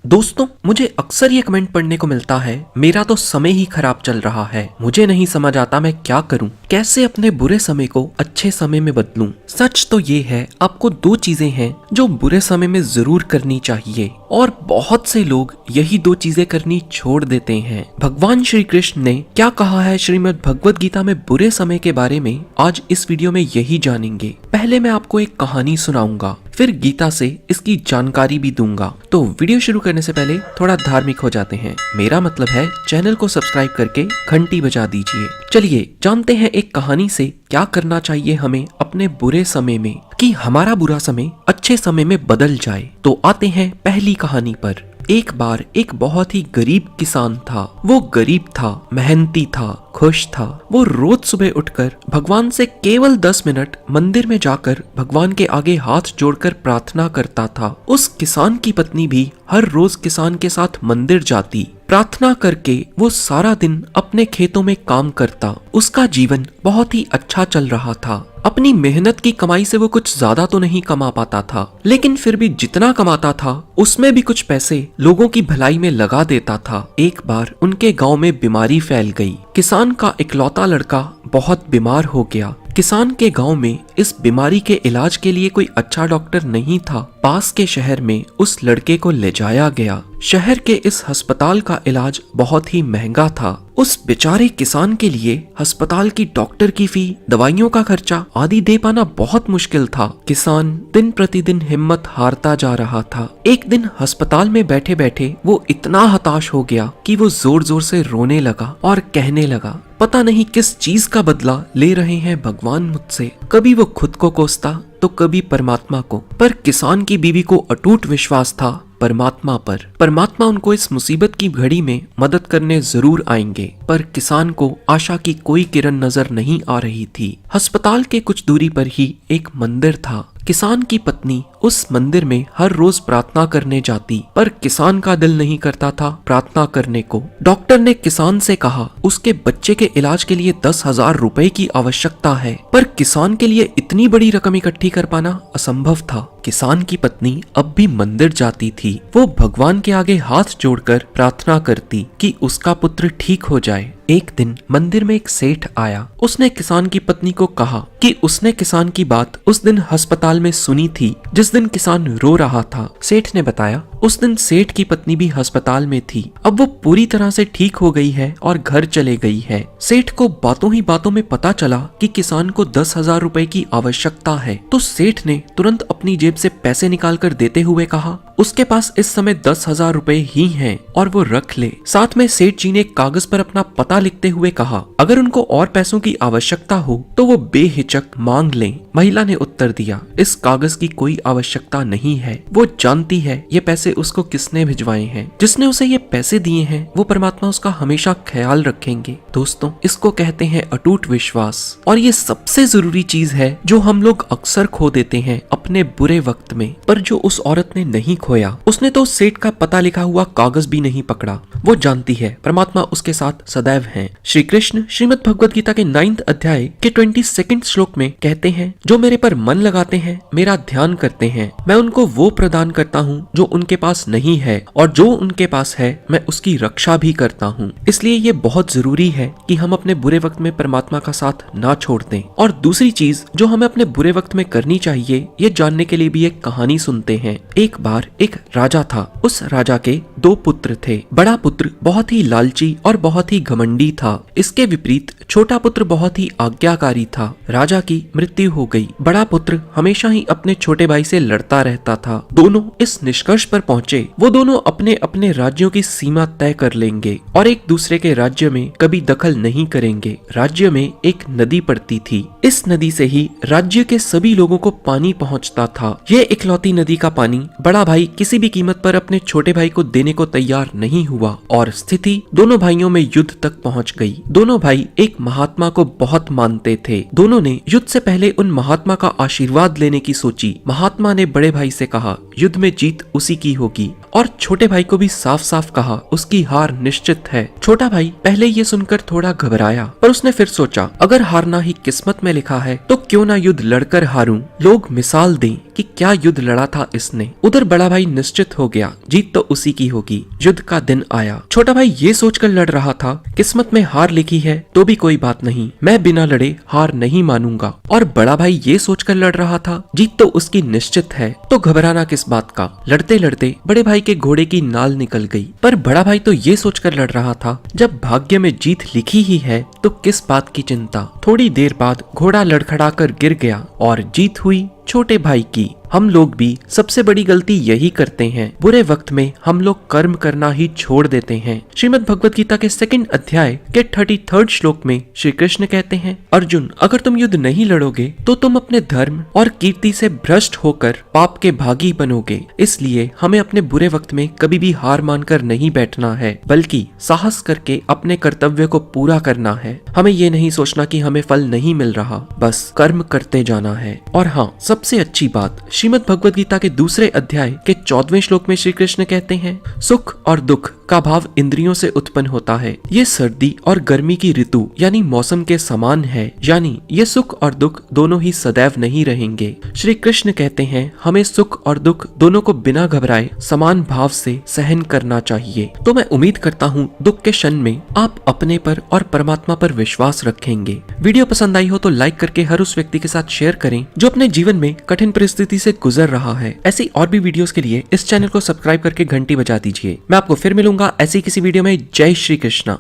दोस्तों, मुझे अक्सर ये कमेंट पढ़ने को मिलता है, मेरा तो समय ही खराब चल रहा है, मुझे नहीं समझ आता मैं क्या करूं, कैसे अपने बुरे समय को अच्छे समय में बदलूं। सच तो ये है, आपको दो चीजें हैं जो बुरे समय में जरूर करनी चाहिए और बहुत से लोग यही दो चीजें करनी छोड़ देते हैं। भगवान श्री कृष्ण ने क्या कहा है श्रीमद् भगवद गीता में बुरे समय के बारे में आज इस वीडियो में यही जानेंगे। पहले मैं आपको एक कहानी सुनाऊंगा, फिर गीता से इसकी जानकारी भी दूंगा। तो वीडियो शुरू करने से पहले थोड़ा धार्मिक हो जाते हैं, मेरा मतलब है चैनल को सब्सक्राइब करके घंटी बजा दीजिए। चलिए जानते हैं एक कहानी से क्या करना चाहिए हमें अपने बुरे समय में कि हमारा बुरा समय अच्छे समय में बदल जाए। तो आते हैं पहली कहानी पर। एक बार एक बहुत ही गरीब किसान था। वो गरीब था, मेहनती था, खुश था। वो रोज सुबह उठकर भगवान से केवल 10 मिनट मंदिर में जाकर भगवान के आगे हाथ जोड़कर प्रार्थना करता था। उस किसान की पत्नी भी हर रोज किसान के साथ मंदिर जाती। प्रार्थना करके वो सारा दिन अपने खेतों में काम करता। उसका जीवन बहुत ही अच्छा चल रहा था। अपनी मेहनत की कमाई से वो कुछ ज्यादा तो नहीं कमा पाता था, लेकिन फिर भी जितना कमाता था उसमें भी कुछ पैसे लोगों की भलाई में लगा देता था। एक बार उनके गांव में बीमारी फैल गई। किसान का इकलौता लड़का बहुत बीमार हो गया। किसान के गांव में इस बीमारी के इलाज के लिए कोई अच्छा डॉक्टर नहीं था। पास के शहर में उस लड़के को ले जाया गया। शहर के इस अस्पताल का इलाज बहुत ही महंगा था। उस बेचारे किसान के लिए अस्पताल की डॉक्टर की फी, दवाइयों का खर्चा आदि दे पाना बहुत मुश्किल था। किसान दिन प्रतिदिन हिम्मत हारता जा रहा था। एक दिन अस्पताल में बैठे बैठे वो इतना हताश हो गया कि वो जोर जोर से रोने लगा और कहने लगा, पता नहीं किस चीज का बदला ले रहे हैं भगवान मुझसे। कभी वो खुद को कोसता तो कभी परमात्मा को, पर किसान की बीवी को अटूट विश्वास था परमात्मा पर। परमात्मा उनको इस मुसीबत की घड़ी में मदद करने जरूर आएंगे। पर किसान को आशा की कोई किरण नजर नहीं आ रही थी। अस्पताल के कुछ दूरी पर ही एक मंदिर था। किसान की पत्नी उस मंदिर में हर रोज प्रार्थना करने जाती, पर किसान का दिल नहीं करता था प्रार्थना करने को। डॉक्टर ने किसान से कहा उसके बच्चे के इलाज के लिए 10,000 रुपए की आवश्यकता है, पर किसान के लिए इतनी बड़ी रकम इकट्ठी कर पाना असंभव था। किसान की पत्नी अब भी मंदिर जाती थी। वो भगवान के आगे हाथ जोड़कर प्रार्थना करती कि उसका पुत्र ठीक हो जाए। एक दिन मंदिर में एक सेठ आया। उसने किसान की पत्नी को कहा कि उसने किसान की बात उस दिन अस्पताल में सुनी थी जिस दिन किसान रो रहा था। सेठ ने बताया उस दिन सेठ की पत्नी भी अस्पताल में थी। अब वो पूरी तरह से ठीक हो गई है और घर चले गई है। सेठ को बातों ही बातों में पता चला कि किसान को 10,000 रुपए की आवश्यकता है, तो सेठ ने तुरंत अपनी जेब से पैसे निकालकर देते हुए कहा उसके पास इस समय 10,000 रुपए ही हैं और वो रख ले। साथ में सेठ जी ने कागज पर अपना पता लिखते हुए कहा अगर उनको और पैसों की आवश्यकता हो तो वो बेहिचक मांग लें। महिला ने उत्तर दिया इस कागज की कोई आवश्यकता नहीं है। वो जानती है ये पैसे उसको किसने भिजवाए हैं। जिसने उसे ये पैसे दिए हैं वो परमात्मा उसका हमेशा ख्याल रखेंगे। दोस्तों, इसको कहते हैं अटूट विश्वास, और ये सबसे जरूरी चीज है जो हम लोग अक्सर खो देते हैं अपने बुरे वक्त में। पर जो उस औरत ने नहीं खोया, उसने तो सेठ का पता लिखा हुआ कागज भी नहीं पकड़ा। वो जानती है परमात्मा उसके साथ सदैव हैं। श्री कृष्ण श्रीमद् भगवद गीता के 9th अध्याय के 22 श्लोक में कहते हैं जो मेरे पर मन लगाते हैं, मेरा ध्यान करते हैं, मैं उनको वो प्रदान करता हूँ जो उनके पास नहीं है, और जो उनके पास है मैं उसकी रक्षा भी करता हूँ। इसलिए ये बहुत जरूरी है कि हम अपने बुरे वक्त में परमात्मा का साथ ना छोड़ दें। और दूसरी चीज जो हमें अपने बुरे वक्त में करनी चाहिए, ये जानने के लिए भी एक कहानी सुनते हैं। एक बार एक राजा था। उस राजा के 2 पुत्र थे। बड़ा पुत्र बहुत ही लालची और बहुत ही घमंडी था। इसके विपरीत छोटा पुत्र बहुत ही आज्ञाकारी था। राजा की मृत्यु हो गई। बड़ा पुत्र हमेशा ही अपने छोटे भाई से लड़ता रहता था। दोनों इस निष्कर्ष पर पहुंचे वो दोनों अपने अपने राज्यों की सीमा तय कर लेंगे और एक दूसरे के राज्य में कभी दखल नहीं करेंगे। राज्य में एक नदी पड़ती थी। इस नदी से ही राज्य के सभी लोगों को पानी पहुंचता था। ये इकलौती नदी का पानी बड़ा भाई किसी भी कीमत पर अपने छोटे भाई को देने को तैयार नहीं हुआ और स्थिति दोनों भाइयों में युद्ध तक पहुंच गई। दोनों भाई एक महात्मा को बहुत मानते थे। दोनों ने युद्ध से पहले उन महात्मा का आशीर्वाद लेने की सोची। महात्मा ने बड़े भाई से कहा युद्ध में जीत उसी की होगी। और छोटे भाई को भी साफ साफ कहा उसकी हार निश्चित है। छोटा भाई पहले ये सुनकर थोड़ा घबराया, पर उसने फिर सोचा अगर हारना ही किस्मत में लिखा है तो क्यों ना युद्ध लड़कर हारूं। लोग मिसाल दें कि क्या युद्ध लड़ा था इसने। उधर बड़ा भाई निश्चित हो गया जीत तो उसी की होगी। युद्ध का दिन आया। छोटा भाई ये सोचकर लड़ रहा था किस्मत में हार लिखी है तो भी कोई बात नहीं, मैं बिना लड़े हार नहीं मानूंगा। और बड़ा भाई ये सोचकर लड़ रहा था जीत तो उसकी निश्चित है, तो घबराना किस बात का। लड़ते लड़ते बड़े भाई के घोड़े की नाल निकल गई। पर बड़ा भाई तो ये सोचकर लड़ रहा था जब भाग्य में जीत लिखी ही है तो किस बात की चिंता। थोड़ी देर बाद घोड़ा लड़खड़ाकर गिर गया और जीत हुई छोटे भाई की। हम लोग भी सबसे बड़ी गलती यही करते हैं, बुरे वक्त में हम लोग कर्म करना ही छोड़ देते हैं। श्रीमद् भगवत गीता के 2nd अध्याय के 33rd श्लोक में श्री कृष्ण कहते हैं, अर्जुन अगर तुम युद्ध नहीं लड़ोगे तो तुम अपने धर्म और कीर्ति से भ्रष्ट होकर पाप के भागी बनोगे। इसलिए हमें अपने बुरे वक्त में कभी भी हार मानकर नहीं बैठना है, बल्कि साहस करके अपने कर्तव्य को पूरा करना है। हमें ये नहीं सोचना कि हमें फल नहीं मिल रहा, बस कर्म करते जाना है। और हाँ, सबसे अच्छी बात, श्रीमद् भगवत गीता के 2 अध्याय के 14वें श्लोक में श्री कृष्ण कहते हैं, सुख और दुख का भाव इंद्रियों से उत्पन्न होता है। ये सर्दी और गर्मी की ऋतु यानी मौसम के समान है, यानी ये सुख और दुख दोनों ही सदैव नहीं रहेंगे। श्री कृष्ण कहते हैं हमें सुख और दुख दोनों को बिना घबराए समान भाव से सहन करना चाहिए। तो मैं उम्मीद करता हूँ दुख के क्षण में आप अपने पर और परमात्मा पर विश्वास रखेंगे। वीडियो पसंद आई हो तो लाइक करके हर उस व्यक्ति के साथ शेयर करें जो अपने जीवन में कठिन परिस्थिति से गुजर रहा है। ऐसी और भी वीडियोस के लिए इस चैनल को सब्सक्राइब करके घंटी बजा दीजिए। मैं आपको फिर मिलूंगा ऐसी किसी वीडियो में। जय श्री कृष्णा।